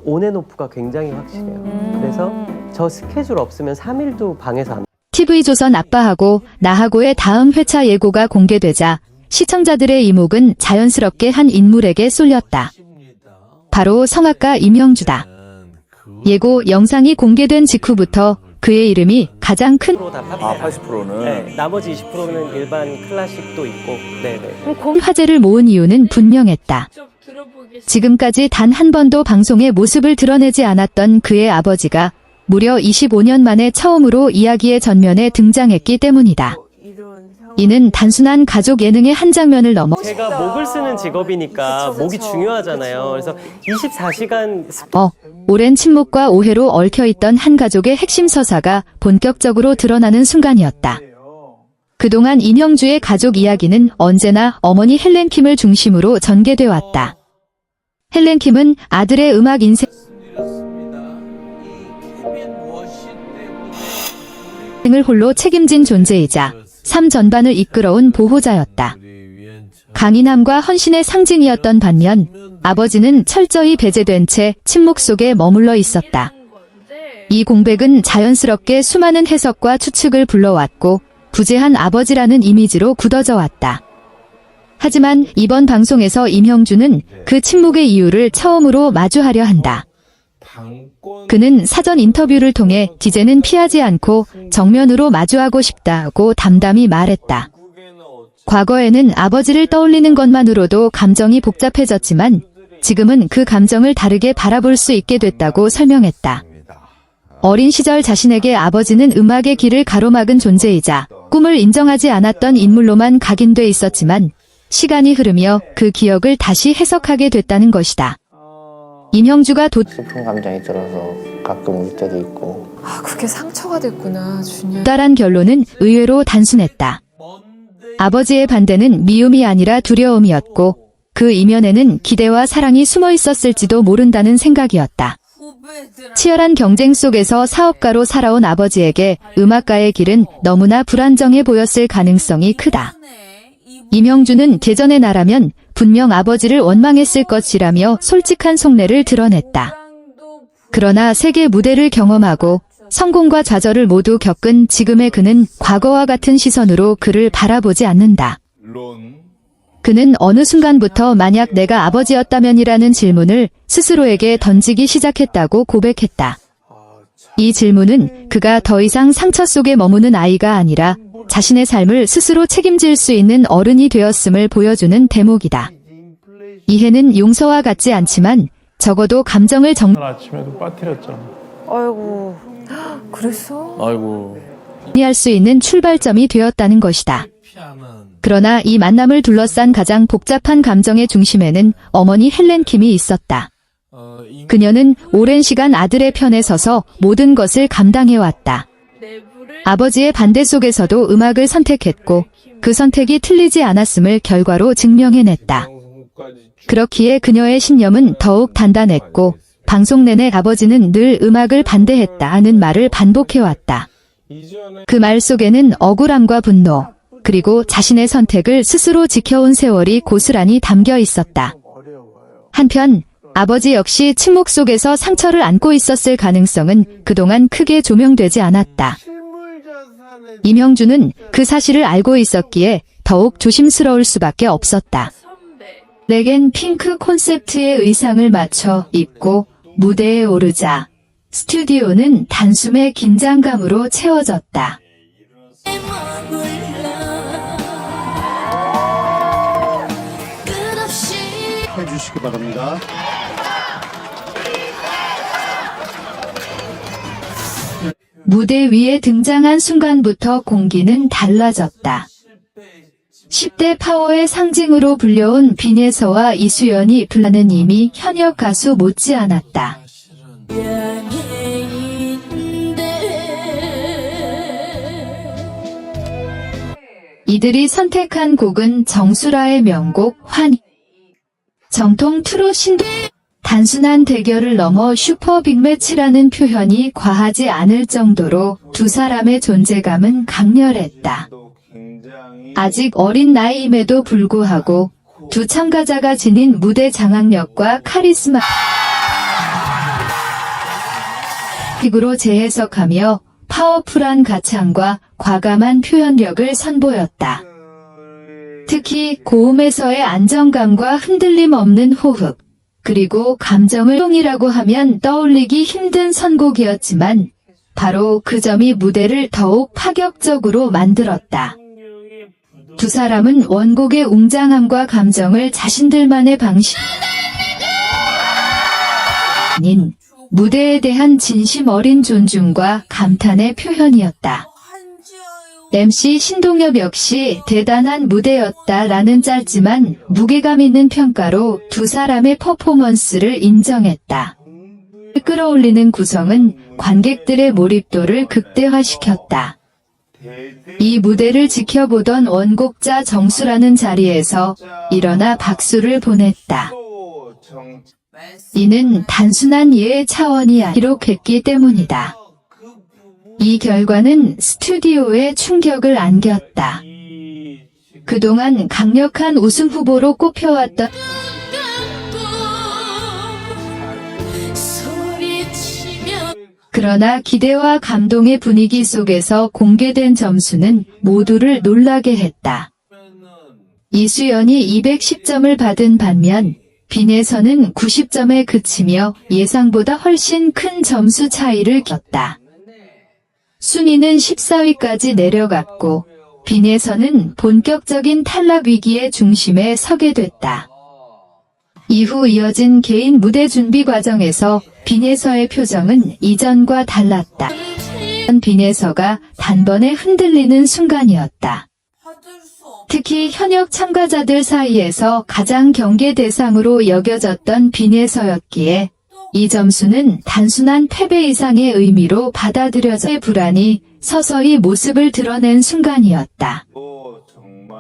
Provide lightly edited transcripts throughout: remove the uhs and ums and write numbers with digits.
온앤오프가 굉장히 확실해요. 그래서 저 스케줄 없으면 3일도 방에서 안 TV조선 아빠하고 나하고의 다음 회차 예고가 공개되자 시청자들의 이목은 자연스럽게 한 인물에게 쏠렸다. 바로 성악가 임형주다. 예고 영상이 공개된 직후부터 그의 이름이 가장 큰 80%는? 네, 나머지 20%는 일반 클래식도 있고 네네. 화제를 모은 이유는 분명했다. 지금까지 단 한 번도 방송에 모습을 드러내지 않았던 그의 아버지가 무려 25년 만에 처음으로 이야기의 전면에 등장했기 때문이다. 이는 단순한 가족 예능의 한 장면을 넘어 제가 목을 쓰는 직업이니까 목이 중요하잖아요. 그래서 24시간 오랜 침묵과 오해로 얽혀있던 한 가족의 핵심 서사가 본격적으로 드러나는 순간이었다. 그동안 임형주의 가족 이야기는 언제나 어머니 헬렌 킴을 중심으로 전개돼 왔다. 헬렌 킴은 아들의 음악 인생을 홀로 책임진 존재이자 삶 전반을 이끌어온 보호자였다. 강인함과 헌신의 상징이었던 반면 아버지는 철저히 배제된 채 침묵 속에 머물러 있었다. 이 공백은 자연스럽게 수많은 해석과 추측을 불러왔고 부재한 아버지라는 이미지로 굳어져 왔다. 하지만 이번 방송에서 임형주는 그 침묵의 이유를 처음으로 마주하려 한다. 그는 사전 인터뷰를 통해 이제는 피하지 않고 정면으로 마주하고 싶다고 담담히 말했다. 과거에는 아버지를 떠올리는 것만으로도 감정이 복잡해졌지만 지금은 그 감정을 다르게 바라볼 수 있게 됐다고 설명했다. 어린 시절 자신에게 아버지는 음악의 길을 가로막은 존재이자 꿈을 인정하지 않았던 인물로만 각인돼 있었지만 시간이 흐르며 그 기억을 다시 해석하게 됐다는 것이다. 임형주가 슬픈 감정이 들어서 가끔 울 때도 있고. 그게 상처가 됐구나, 준현. 따란 결론은 의외로 단순했다. 아버지의 반대는 미움이 아니라 두려움이었고 그 이면에는 기대와 사랑이 숨어 있었을지도 모른다는 생각이었다. 치열한 경쟁 속에서 사업가로 살아온 아버지에게 음악가의 길은 너무나 불안정해 보였을 가능성이 크다. 임형주는 예전의 나라면 분명 아버지를 원망했을 것이라며 솔직한 속내를 드러냈다. 그러나 세계 무대를 경험하고 성공과 좌절을 모두 겪은 지금의 그는 과거와 같은 시선으로 그를 바라보지 않는다. 그는 어느 순간부터 만약 내가 아버지였다면이라는 질문을 스스로에게 던지기 시작했다고 고백했다. 이 질문은 그가 더 이상 상처 속에 머무는 아이가 아니라 자신의 삶을 스스로 책임질 수 있는 어른이 되었음을 보여주는 대목이다. 이해는 용서와 같지 않지만 적어도 감정을 아침에도 빠뜨렸잖아. 아이고, 그랬어? 아이고. 정리할 수 있는 출발점이 되었다는 것이다. 그러나 이 만남을 둘러싼 가장 복잡한 감정의 중심에는 어머니 헬렌 킴이 있었다. 그녀는 오랜 시간 아들의 편에 서서 모든 것을 감당해왔다. 아버지의 반대 속에서도 음악을 선택했고 그 선택이 틀리지 않았음을 결과로 증명해냈다. 그렇기에 그녀의 신념은 더욱 단단했고 방송 내내 아버지는 늘 음악을 반대했다는 말을 반복해왔다. 그 말 속에는 억울함과 분노, 그리고 자신의 선택을 스스로 지켜온 세월이 고스란히 담겨 있었다. 한편 아버지 역시 침묵 속에서 상처를 안고 있었을 가능성은 그동안 크게 조명되지 않았다. 임형주는 그 사실을 알고 있었기에 더욱 조심스러울 수밖에 없었다. 내겐 핑크 콘셉트의 의상을 맞춰 입고 무대에 오르자 스튜디오는 단숨에 긴장감으로 채워졌다. 해주시기 바랍니다. 무대 위에 등장한 순간부터 공기는 달라졌다. 10대 파워의 상징으로 불려온 빈예서와 이수연이 불러는 이미 현역 가수 못지않았다. 이들이 선택한 곡은 정수라의 명곡 환희. 정통 트롯 신도 단순한 대결을 넘어 슈퍼 빅매치라는 표현이 과하지 않을 정도로 두 사람의 존재감은 강렬했다. 아직 어린 나이임에도 불구하고 두 참가자가 지닌 무대 장악력과 카리스마 드라마틱으로 재해석하며 파워풀한 가창과 과감한 표현력을 선보였다. 특히 고음에서의 안정감과 흔들림 없는 호흡, 그리고 감정을 똥이라고 하면 떠올리기 힘든 선곡이었지만 바로 그 점이 무대를 더욱 파격적으로 만들었다. 두 사람은 원곡의 웅장함과 감정을 자신들만의 방식인 무대에 대한 진심 어린 존중과 감탄의 표현이었다. MC 신동엽 역시 대단한 무대였다라는 짧지만 무게감 있는 평가로 두 사람의 퍼포먼스를 인정했다. 끌어올리는 구성은 관객들의 몰입도를 극대화시켰다. 이 무대를 지켜보던 원곡자 정수라는 자리에서 일어나 박수를 보냈다. 이는 단순한 예의 차원이 아니라 기록했기 때문이다. 이 결과는 스튜디오에 충격을 안겼다. 그동안 강력한 우승 후보로 꼽혀왔던 그러나 기대와 감동의 분위기 속에서 공개된 점수는 모두를 놀라게 했다. 이수연이 210점을 받은 반면 빈에서는 90점에 그치며 예상보다 훨씬 큰 점수 차이를 겼다. 순위는 14위까지 내려갔고 빈에서는 본격적인 탈락 위기의 중심에 서게 됐다. 이후 이어진 개인 무대 준비 과정에서 빈에서의 표정은 이전과 달랐다. 빈에서가 단번에 흔들리는 순간이었다. 특히 현역 참가자들 사이에서 가장 경계 대상으로 여겨졌던 빈에서였기에 이 점수는 단순한 패배 이상의 의미로 받아들여져 불안이 서서히 모습을 드러낸 순간이었다.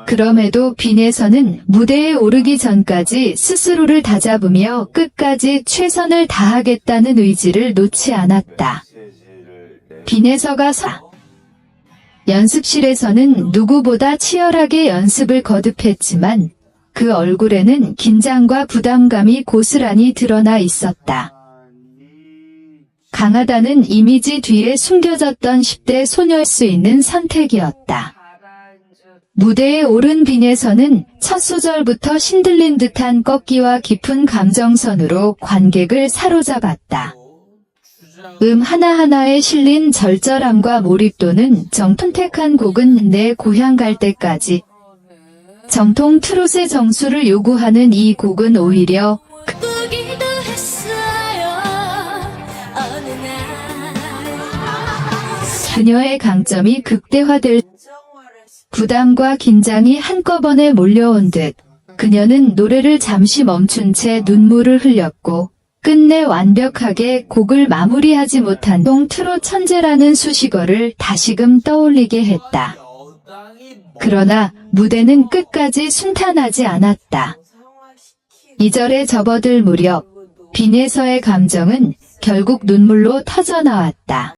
그럼에도 빈에서는 무대에 오르기 전까지 스스로를 다잡으며 끝까지 최선을 다하겠다는 의지를 놓지 않았다. 빈에서가 연습실에서는 누구보다 치열하게 연습을 거듭했지만 그 얼굴에는 긴장과 부담감이 고스란히 드러나 있었다. 강하다는 이미지 뒤에 숨겨졌던 10대 소녀일 수 있는 선택이었다. 무대에 오른 빈에서는 첫 소절부터 신들린 듯한 꺾기와 깊은 감정선으로 관객을 사로잡았다. 하나하나에 실린 절절함과 몰입도는 선택한 곡은 내 고향 갈 때까지. 정통 트롯의 정수를 요구하는 이 곡은 오히려 그녀의 강점이 극대화될 부담과 긴장이 한꺼번에 몰려온 듯 그녀는 노래를 잠시 멈춘 채 눈물을 흘렸고 끝내 완벽하게 곡을 마무리하지 못한 트롯 천재라는 수식어를 다시금 떠올리게 했다. 그러나 무대는 끝까지 순탄하지 않았다. 2절에 접어들 무렵 빈에서의 감정은 결국 눈물로 터져나왔다.